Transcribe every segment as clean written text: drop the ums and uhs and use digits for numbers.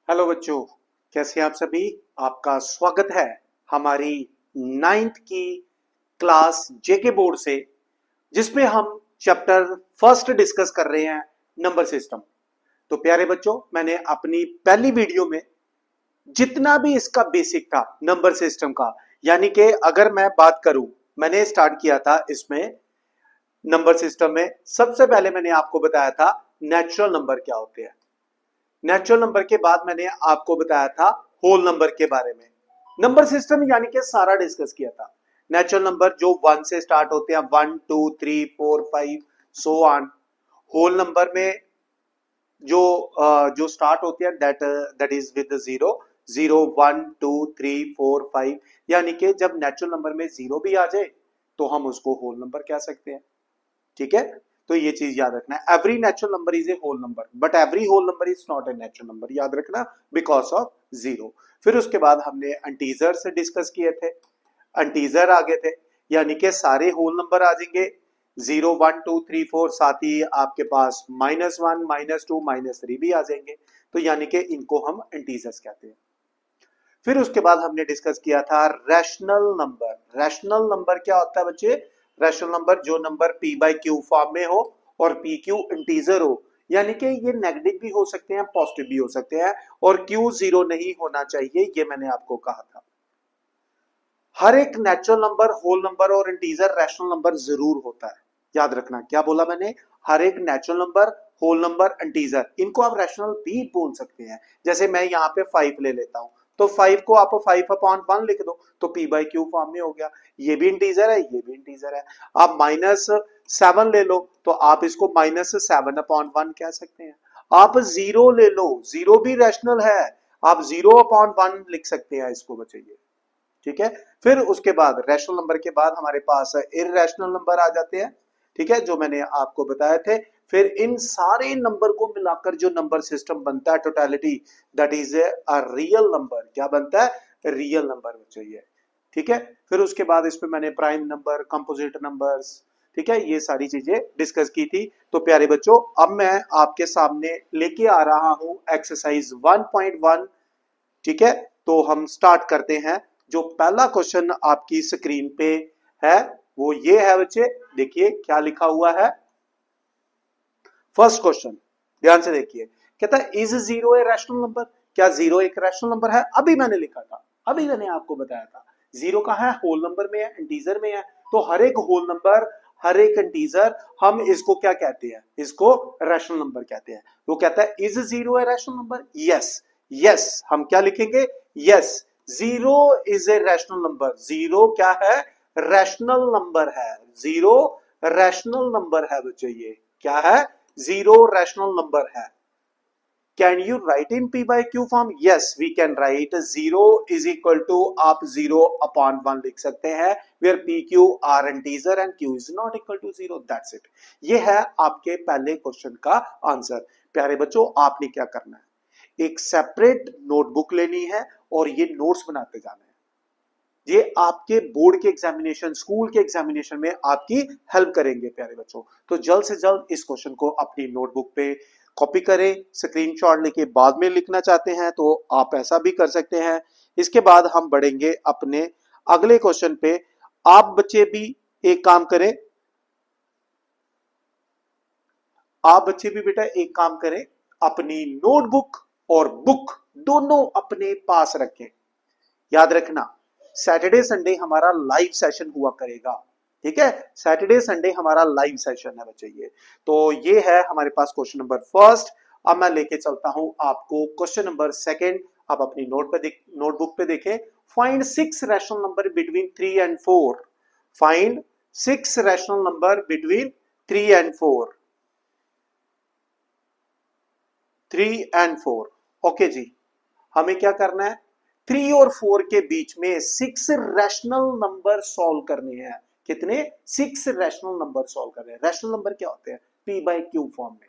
Hello बच्चों, कैसे हैं आप सभी। आपका स्वागत है हमारी नाइन्थ की क्लास जेके बोर्ड से, जिसमें हम चैप्टर फर्स्ट डिस्कस कर रहे हैं, नंबर सिस्टम। तो प्यारे बच्चों, मैंने अपनी पहली वीडियो में जितना भी इसका बेसिक था नंबर सिस्टम का, यानी कि अगर मैं बात करूं, मैंने स्टार्ट किया था इसमें नंबर सिस्टम में। सबसे पहले मैंने आपको बताया था नेचुरल नंबर क्या होते हैं। नेचुरल नंबर के बाद मैंने आपको बताया था होल नंबर के बारे में। नंबर सिस्टम यानी कि सारा डिस्कस किया था। नेचुरल नंबर जो 1 से स्टार्ट होते हैं, 1 2 3 4 5 सो ऑन। होल नंबर में जो स्टार्ट होते हैं दैट इज विद जीरो, 0 1 2 3 4 5। यानी कि जब नेचुरल नंबर में जीरो भी आ जाए तो हम उसको होल नंबर कह सकते हैं। ठीक है, तो ये चीज याद रखना है। Every natural number is a whole number, but every whole number is not a natural number, याद रखना, बिकॉज ऑफ जीरो। फिर उसके बाद हमने इंटीजर से डिस्कस किए थे। इंटीजर आ गए थे, यानी कि सारे होल नंबर आ जाएंगे, 0 1 2 3 4, साथ ही आपके पास -1 -2 -3 भी आ जाएंगे। तो यानी कि इनको हम इंटीजर्स कहते हैं। फिर उसके बाद हमने डिस्कस किया था रैशनल नंबर। रैशनल नंबर क्या होता है बच्चे? रैशनल नंबर जो number p by q form में हो और p क्यू इंटीजर हो, यानी कि ये नेगेटिव भी हो सकते हैं, पॉजिटिव भी हो सकते हैं, और q जीरो नहीं होना चाहिए, ये मैंने आपको कहा था। हर एक नेचुरल नंबर, होल नंबर और इंटीजर रैशनल नंबर जरूर होता है। याद रखना, क्या बोला मैंने? हर एक natural number, whole number, integer, इनको आप रैशनल भी बोल सकते हैं। जैसे मैं यहाँ पे 5 ले लेता हूं, तो 5 को आप 5/1 लिख दो, तो p बाई क्यू फॉर्म में हो गया। ये भी इंटीजर है, ये भी इंटीजर है। आप -7 ले लो, तो आप इसको -7/1 कह सकते हैं। आप 0 ले लो, 0 भी रैशनल है, आप 0/1 लिख सकते हैं इसको बच्चे। ठीक है। फिर उसके बाद रैशनल नंबर के बाद हमारे पास इररेशनल नंबर आ जाते हैं। ठीक है, जो मैंने आपको बताए थे। फिर इन सारे नंबर को मिलाकर जो नंबर सिस्टम बनता है, totality, that is a real number. क्या बनता है? रियल नंबर चाहिए। ठीक है। फिर उसके बाद इसमें मैंने प्राइम नंबर, कंपोजिट नंबर्स, ठीक है, ये सारी चीजें डिस्कस की थी। तो प्यारे बच्चों, अब मैं आपके सामने लेके आ रहा हूं एक्सरसाइज 1.1। ठीक है, तो हम स्टार्ट करते हैं। जो पहला क्वेश्चन आपकी स्क्रीन पे है वो ये है बच्चे, देखिए क्या लिखा हुआ है। फर्स्ट क्वेश्चन ध्यान से देखिए, कहता है is zero a rational number? क्या जीरो एक रैशनल नंबर है? अभी मैंने लिखा था, अभी मैंने आपको बताया था, जीरो का है, होल नंबर में है, इंटीजर में है। तो हर एक होल नंबर, हर एक इंटीजर, हम इसको क्या कहते हैं? इसको रैशनल नंबर कहते हैं। वो कहता है is zero a rational number? Yes, yes, हम क्या लिखेंगे? Yes, zero is a rational number. Zero क्या है? रैशनल नंबर है। जीरो रैशनल नंबर है बच्चे। ये क्या है? जीरो रैशनल नंबर है। Can you write in p by q form? Yes, we can write zero is equal to, आप 0/1 लिख सकते हैं, where p q are integer and q is not equal to zero. That's it. ये है आपके पहले question का answer. प्यारे बच्चों, आपने क्या करना है, एक सेपरेट नोटबुक लेनी है और ये नोट्स बनाते जाना है। ये आपके बोर्ड के एग्जामिनेशन, स्कूल के एग्जामिनेशन में आपकी हेल्प करेंगे प्यारे बच्चों। तो जल्द से जल्द इस क्वेश्चन को अपनी नोटबुक पे कॉपी करें, स्क्रीनशॉट लेके बाद में लिखना चाहते हैं तो आप ऐसा भी कर सकते हैं। इसके बाद हम बढ़ेंगे अपने अगले क्वेश्चन पे। आप बच्चे भी एक काम करें, आप बच्चे भी बेटा एक काम करें, अपनी नोटबुक और बुक दोनों अपने पास रखें। याद रखना, सैटरडे संडे हमारा लाइव सेशन हुआ करेगा। ठीक है, सैटरडे संडे हमारा लाइव सेशन है बच्चे। ये तो ये है हमारे पास क्वेश्चन नंबर फर्स्ट। अब मैं लेके चलता हूं आपको क्वेश्चन नंबर सेकंड। आप अपनी नोटबुक पे देखें। Find 6 rational number between 3 and 4। Find 6 rational number between 3 and 4। 3 and 4। Okay जी, हमें क्या करना है? 3 और 4 के बीच में 6 रैशनल नंबर सॉल्व करने हैं। कितने? 6 रैशनल नंबर सॉल्व करने हैं। रैशनल नंबर क्या होते हैं? p बाई क्यू फॉर्म में।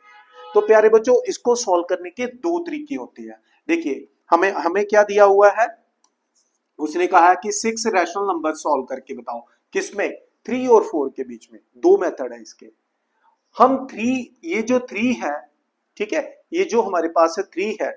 तो प्यारे बच्चों, इसको सॉल्व करने के दो तरीके होते हैं। देखिए, हमें हमें क्या दिया हुआ है, उसने कहा कि 6 रैशनल नंबर सॉल्व करके बताओ। किसमें? 3 और 4 के बीच में। दो मेथड है इसके। हम 3, ये जो 3 है, ठीक है, ये जो हमारे पास है 3 है,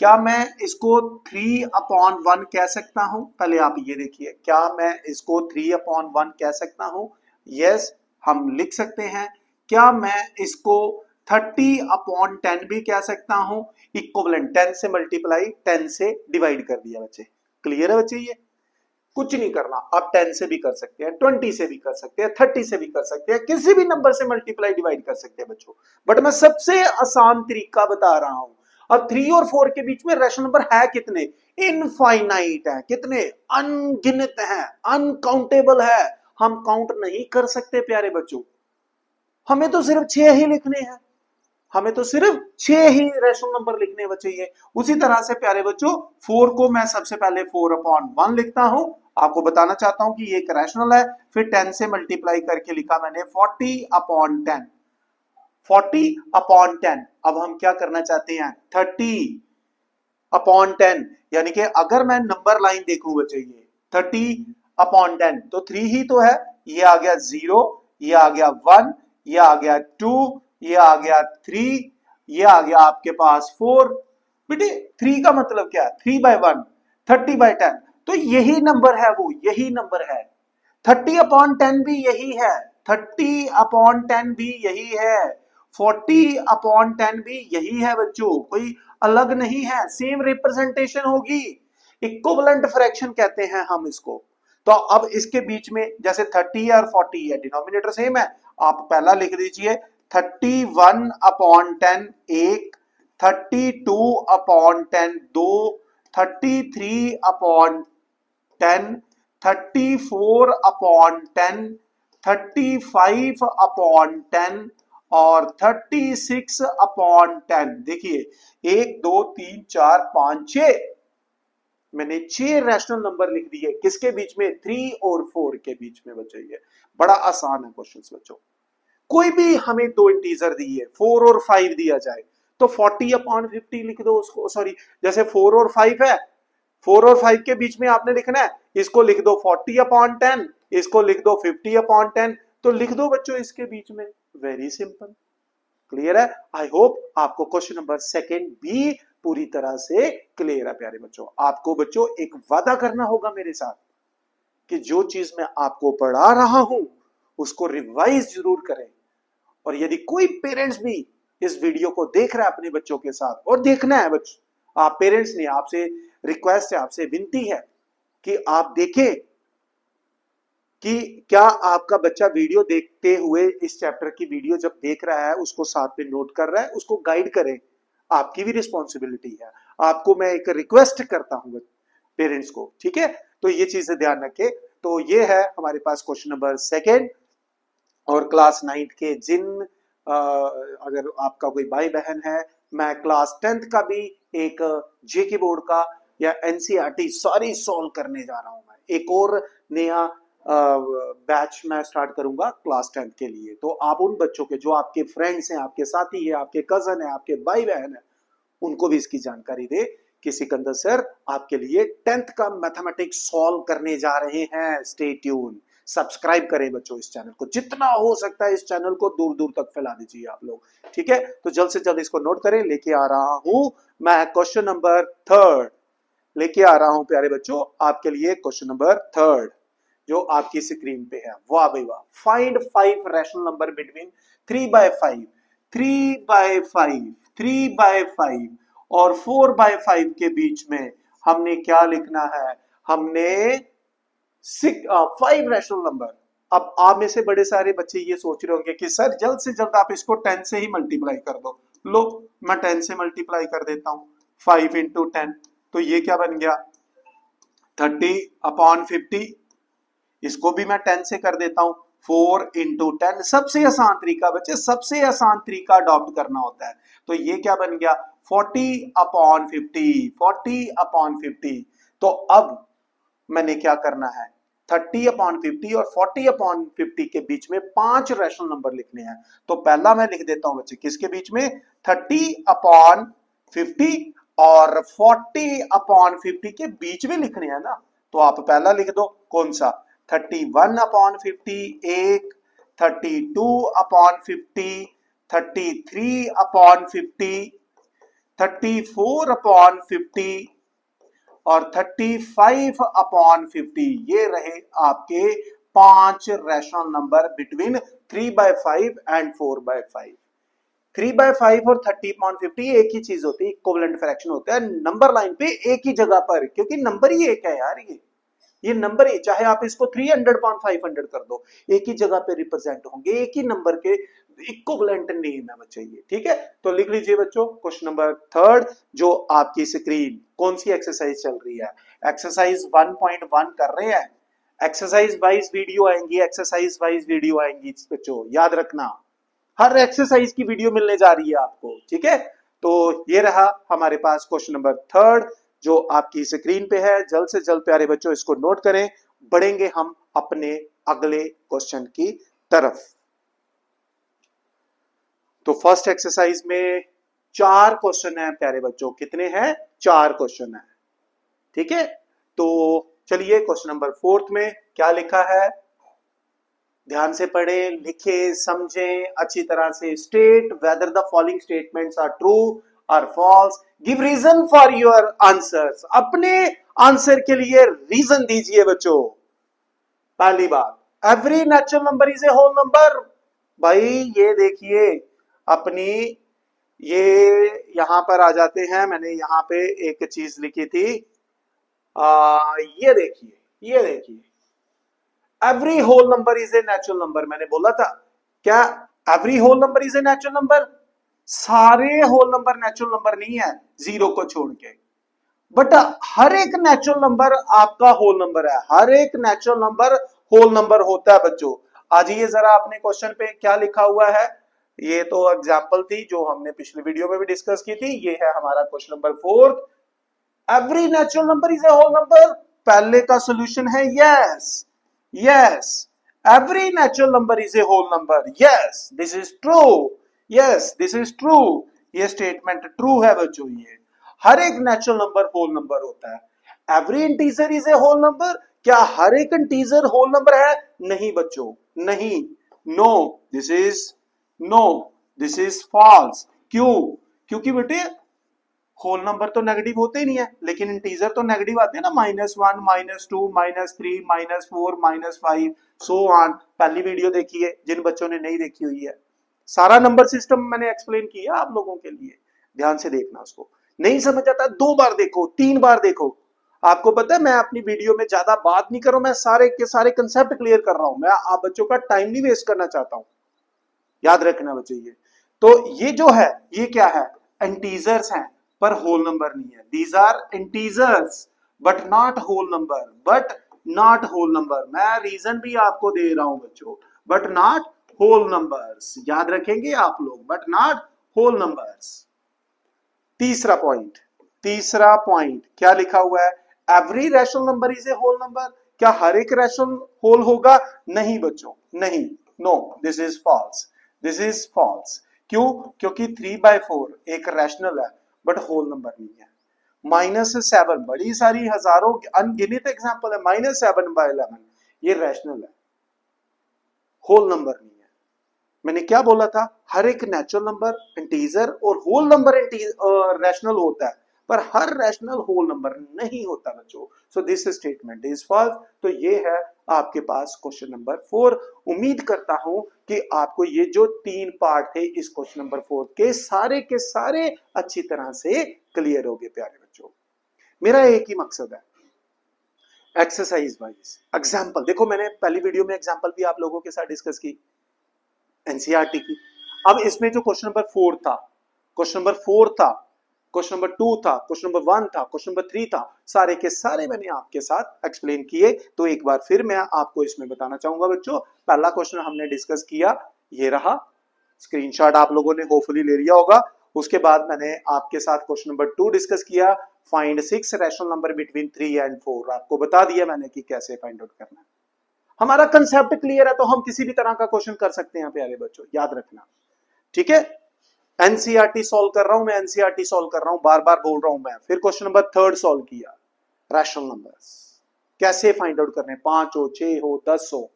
क्या मैं इसको 3/1 कह सकता हूं? पहले आप ये देखिए, क्या मैं इसको 3/1 कह सकता हूं? यस, हम लिख सकते हैं। क्या मैं इसको 30/10 भी कह सकता हूं? इक्विवेलेंट 10 से मल्टीप्लाई 10 से डिवाइड कर दिया बच्चे। क्लियर है बच्चे? ये कुछ नहीं करना, आप 10 से भी कर सकते हैं, 20 से भी कर सकते हैं, 30 से भी कर सकते हैं, किसी भी नंबर से मल्टीप्लाई डिवाइड कर सकते हैं बच्चों। बट मैं सबसे आसान तरीका बता रहा हूं। अब 3 और 4 के बीच में रैशनल नंबर है कितने? इनफाइनाइट है। कितने? अनगिनत है, अनकाउंटेबल है। हम काउंट नहीं कर सकते प्यारे बच्चों। हमें तो सिर्फ 6 ही लिखने हैं, हमें तो सिर्फ 6 ही रैशनल नंबर लिखने चाहिए। उसी तरह से प्यारे बच्चों 4 को मैं सबसे पहले 4/1 लिखता हूं। आपको बताना चाहता हूं कि ये एक रैशनल है। फिर 10 से मल्टीप्लाई करके लिखा मैंने 40/10। 40/10। अब हम क्या करना चाहते हैं? 30/10। यानी कि अगर मैं नंबर लाइन देखूं बच्चे, ये 30/10 तो 3 ही तो है। ये आ गया 0, ये आ गया 1, ये आ गया 2, ये आ गया 3, ये आ गया आपके पास 4। बेटे 3 का मतलब क्या? 3/1, 30/10। तो यही नंबर है, वो यही नंबर है। 30/10 भी यही है, 30/10 भी यही है, 40/10 भी यही है बच्चों। कोई अलग नहीं है, सेम रिप्रेजेंटेशन होगी। इक्विवेलेंट फ्रैक्शन कहते हैं हम इसको। तो अब इसके बीच में जैसे 30 है और 40 है, डिनोमिनेटर सेम है। आप पहला लिख दीजिए 31/10 एक, 32/10 दो, 33/10, 34/10, 35/10 और 36/10। देखिए 1 2 3 4 5 6, मैंने 6 रैशनल नंबर लिख दिए। किसके बीच में? 3 और 4 के बीच में बच्चों। ये बड़ा आसान है क्वेश्चन बच्चों। कोई भी हमें दो इंटीजर दी है, 4 और 5 दिया जाए तो 40/50 लिख दो उसको। सॉरी, जैसे 4 और 5 है, 4 और 5 के बीच में आपने लिखना है, इसको लिख दो 40/10, इसको लिख दो 50/10। तो लिख दो बच्चों इसके बीच में। Very simple. क्लियर है? आई होप आपको क्वेश्चन नंबर 2 भी पूरी तरह से क्लियर है प्यारे बच्चों। आपको बच्चों एक वादा करना होगा मेरे साथ कि जो चीज मैं आपको पढ़ा रहा हूं उसको रिवाइज जरूर करें। और यदि कोई पेरेंट्स भी इस वीडियो को देख रहा है अपने बच्चों के साथ, और देखना है बच्चों, आप पेरेंट्स ने, आपसे रिक्वेस्ट है, आपसे विनती है कि आप देखें कि क्या आपका बच्चा वीडियो देखते हुए, इस चैप्टर की वीडियो जब देख रहा है उसको साथ में नोट कर रहा है, उसको गाइड करें। आपकी भी रिस्पॉन्सिबिलिटी है। आपको मैं एक रिक्वेस्ट करता हूं पेरेंट्स को, ठीक है? तो ये चीजें ध्यान रखें। तो ये है हमारे पास क्वेश्चन नंबर 2। और क्लास 9 के जिन अगर आपका कोई भाई बहन है, मैं क्लास 10th का भी एक जेके बोर्ड का या एनसीईआरटी सारी सॉल्व करने जा रहा हूं। मैं एक और नया बैच मैं स्टार्ट करूंगा क्लास 10th के लिए। तो आप उन बच्चों के, जो आपके फ्रेंड्स हैं, आपके साथी हैं, आपके कजन हैं, आपके भाई बहन हैं, उनको भी इसकी जानकारी दे कि सिकंदर सर आपके लिए 10th का मैथमेटिक्स सॉल्व करने जा रहे हैं। Stay tune. सब्सक्राइब करें बच्चों इस चैनल को, जितना हो सकता है इस चैनल को दूर दूर तक फैला दीजिए आप लोग, ठीक है? तो जल्द से जल्द इसको नोट करें। लेके आ रहा हूं मैं क्वेश्चन नंबर 3, लेके आ रहा हूं प्यारे बच्चों आपके लिए क्वेश्चन नंबर 3 जो आपकी स्क्रीन पे है। वाह भाई वाह। फाइंड 5 रैशनल नंबर बिटवीन 3/5, 3/5, 3/5 और 4/5 के बीच में हमने क्या लिखना है? हमने 5 रैशनल नंबर। अब आप में से बड़े सारे बच्चे ये सोच रहे होंगे कि सर जल्द से जल्द आप इसको 10 से ही मल्टीप्लाई कर दो। लो, मैं 10 से मल्टीप्लाई कर देता हूं। 5 इंटू 10, तो ये क्या बन गया? 30/50। इसको भी मैं 10 से कर देता हूं। 4 इंटू 10। सबसे आसान तरीका बच्चे, सबसे आसान तरीका अडॉप्ट करना होता है। तो ये क्या बन गया? 40/50, 40/50। तो अब मैंने क्या करना है? 30/50 और 40/50 के बीच में 5 रैशनल नंबर लिखने हैं। तो पहला मैं लिख देता हूं बच्चे, किसके बीच में? 30/50 और 40/50 के बीच में लिखने हैं ना। तो आप पहला लिख दो, कौन सा? 31/50 एक, 32/50, 33/50, 34/50 और 35/50 ये रहे आपके 5 रैशनल नंबर बिटवीन 3/5 एंड 4/5। 3/5 और 30/50 एक ही चीज होती है, इक्विवेलेंट फ्रैक्शन होता है नंबर लाइन पे एक ही जगह पर, क्योंकि नंबर ही एक है यार, ये नंबर ही, चाहे आप इसको 300/500 कर दो, एक ही जगह पे रिप्रेजेंट होंगे, एक ही नंबर के इक्विवेलेंट नेम है बच्चे ये, ठीक है। तो लिख लीजिए बच्चों क्वेश्चन नंबर 3 जो आपकी स्क्रीन कौन सी एक्सरसाइज चल रही है, एक्सरसाइज 1.1 कर रहे हैं। एक्सरसाइज वाइज वीडियो आएंगी, एक्सरसाइज वाइज वीडियो आएंगी बच्चों, याद रखना हर एक्सरसाइज की वीडियो मिलने जा रही है आपको, ठीक है। तो ये रहा हमारे पास क्वेश्चन नंबर 3 जो आपकी स्क्रीन पे है। जल्द से जल्द प्यारे बच्चों इसको नोट करें, बढ़ेंगे हम अपने अगले क्वेश्चन की तरफ। तो फर्स्ट एक्सरसाइज में 4 क्वेश्चन है प्यारे बच्चों, कितने हैं? 4 क्वेश्चन है, ठीक है। तो चलिए क्वेश्चन नंबर 4 में क्या लिखा है, ध्यान से पढ़ें, लिखें, समझें अच्छी तरह से। State whether the following statements are true और false, give reason for your answers, अपने आंसर के लिए रीजन दीजिए बच्चों। पहली बात, every natural number is a whole number. भाई ये देखिए अपनी, ये यहां पर आ जाते हैं, मैंने यहां पे एक चीज लिखी थी, ये देखिए every whole number is a natural number, मैंने बोला था क्या every whole number is a natural number? सारे होल नंबर नेचुरल नंबर नहीं है जीरो को छोड़ के, बट हर एक नेचुरल नंबर आपका होल नंबर है, हर एक नेचुरल नंबर होल नंबर होता है बच्चों। आज ये जरा अपने क्वेश्चन पे क्या लिखा हुआ है, ये तो एग्जांपल थी जो हमने पिछले वीडियो में भी डिस्कस की थी, ये है हमारा question number 4, every natural number is a whole number. पहले का सोल्यूशन है yes, yes, every natural number is a whole number, yes this is true, yes this is true, ये स्टेटमेंट ट्रू है बच्चों। ये हर एक नेचुरल नंबर होल नंबर होता है। Every integer is a whole number, क्या हर एक इंटीजर होल नंबर है? नहीं बच्चों, नहीं, नो दिस इज फॉल्स। क्यों? क्योंकि बेटे होल नंबर तो नेगेटिव होते ही नहीं है, लेकिन इंटीजर तो नेगेटिव आते हैं ना, -1 -2 -3 -4 -5 सो ऑन। पहली वीडियो देखिए जिन बच्चों ने नहीं देखी हुई है, सारा नंबर सिस्टम मैंने एक्सप्लेन किया आप लोगों के लिए, ध्यान से देखना। उसको नहीं समझ आता 2 बार देखो, 3 बार देखो। आपको पता है मैं अपनी वीडियो में ज्यादा बात नहीं कर रहा हूं, मैं सारे के सारे कंसेप्ट क्लियर कर रहा हूं, मैं आप बच्चों का टाइम नहीं वेस्ट करना चाहता हूं, याद रखना बच्चे। ये तो ये जो है ये क्या है, इंटीजर्स हैं पर होल नंबर नहीं है। These are integers but not whole number, but not whole number. मैं रीजन भी आपको दे रहा हूं बच्चों, बट नॉट होल नंबर्स, याद रखेंगे आप लोग, बट नॉट होल नंबर्स। तीसरा पॉइंट क्या लिखा हुआ है, every rational number is a whole number, क्या हर एक रैशनल होल होगा? नहीं बच्चों, नहीं, नो दिस इज फॉल्स। क्यों? क्योंकि 3/4 एक रैशनल है बट होल नंबर नहीं है। -7 बड़ी सारी हजारों अनगिनत एग्जांपल है, -7/11 ये रैशनल है, होल नंबर नहीं है। मैंने क्या बोला था, हर एक नेचुरल नंबर इंटीजर और होल नंबर रैशनल होता है, पर हर रैशनल होल नंबर नहीं होता बच्चों। So this statement is false. तो ये है आपके पास क्वेश्चन नंबर 4। उम्मीद करता हूं कि आपको ये जो 3 पार्ट थे इस क्वेश्चन नंबर 4 के सारे अच्छी तरह से क्लियर हो गए प्यारे बच्चों। मेरा एक ही मकसद है, एक्सरसाइज वाइज एग्जाम्पल देखो, मैंने पहली वीडियो में एग्जाम्पल भी आप लोगों के साथ डिस्कस की एनसीईआरटी की। अब इसमें जो क्वेश्चन नंबर 4 था, क्वेश्चन नंबर 4 था, क्वेश्चन नंबर 2 था, क्वेश्चन नंबर 1 था, क्वेश्चन नंबर 3 था, सारे के सारे मैंने आपके साथ एक्सप्लेन किए। तो एक बार फिर मैं आपको इसमें बताना चाहूंगा बच्चों, पहला क्वेश्चन हमने डिस्कस किया, ये रहा, स्क्रीनशॉट आप लोगों ने होपफुली ले लिया होगा। उसके बाद मैंने आपके साथ क्वेश्चन नंबर 2 डिस्कस किया, find 6 rational number between 3 and 4। आपको बता दिया मैंने कि कैसे फाइंड आउट करना है। हमारा कंसेप्ट क्लियर है तो हम किसी भी तरह का क्वेश्चन कर सकते हैं प्यारे बच्चों, याद रखना, ठीक है। एनसीईआरटी सॉल्व कर रहा हूं मैं, एनसीईआरटी सॉल्व कर रहा हूं, बार बार बोल रहा हूं मैं। फिर क्वेश्चन नंबर 3 सॉल्व किया, रैशनल नंबर्स कैसे फाइंड आउट करने, 5 हो, 6 हो, 10 हो।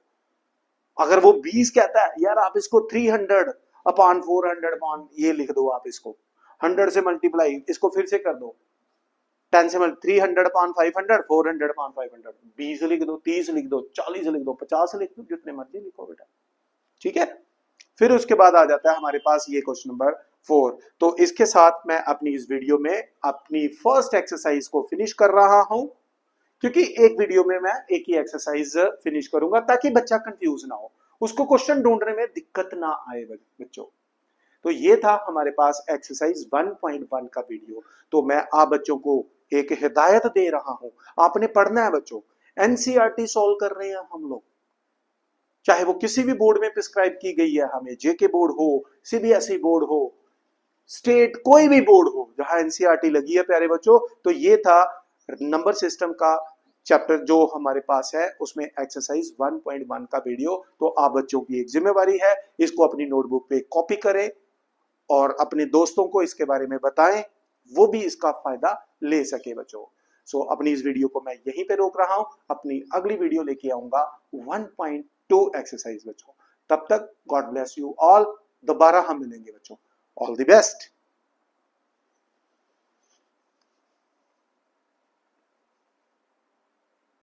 अगर वो 20 कहता है यार आप इसको 300/400 ये लिख दो आप इसको, 100 से मल्टीप्लाई, इसको फिर से कर दो, 10 से 300 अपॉन 500, 400 अपॉन 500, 20 लिख दो, 30 लिख दो, 40 लिख दो, 50 लिख दो, जितने मर्जी लिखो बेटा, ठीक है। फिर उसके बाद आ जाता है हमारे पास ये क्वेश्चन नंबर 4। तो इसके साथ मैं अपनी इस वीडियो में अपनी फर्स्ट एक्सरसाइज को फिनिश कर रहा हूं, क्योंकि एक वीडियो में मैं एक ही एक्सरसाइज फिनिश करूंगा ताकि बच्चा कंफ्यूज ना हो, उसको क्वेश्चन ढूंढने में दिक्कत ना आए बच्चों। तो ये था हमारे पास एक्सरसाइज 1.1 का वीडियो। तो मैं आप बच्चों को एक हिदायत दे रहा हूं, आपने पढ़ना है बच्चों। एनसीईआरटी सॉल्व कर रहे हैं हम लोग, चाहे वो किसी भी बोर्ड में प्रिस्क्राइब की गई है, हमें जेके बोर्ड हो, सीबीएसई बोर्ड हो, स्टेट कोई भी बोर्ड हो जहां एनसीईआरटी लगी है प्यारे बच्चों। तो ये था नंबर सिस्टम का चैप्टर जो हमारे पास है, उसमें एक्सरसाइज 1.1 का वीडियो। तो आप बच्चों की एक जिम्मेवारी है, इसको अपनी नोटबुक पे कॉपी करें और अपने दोस्तों को इसके बारे में बताएं, वो भी इसका फायदा ले सके बच्चों। सो अपनी इस वीडियो को मैं यहीं पे रोक रहा हूं, अपनी अगली वीडियो लेके आऊंगा 1.2 एक्सरसाइज बच्चों। तब तक गॉड ब्लेस यू ऑल, दोबारा हम मिलेंगे बच्चों। All the best.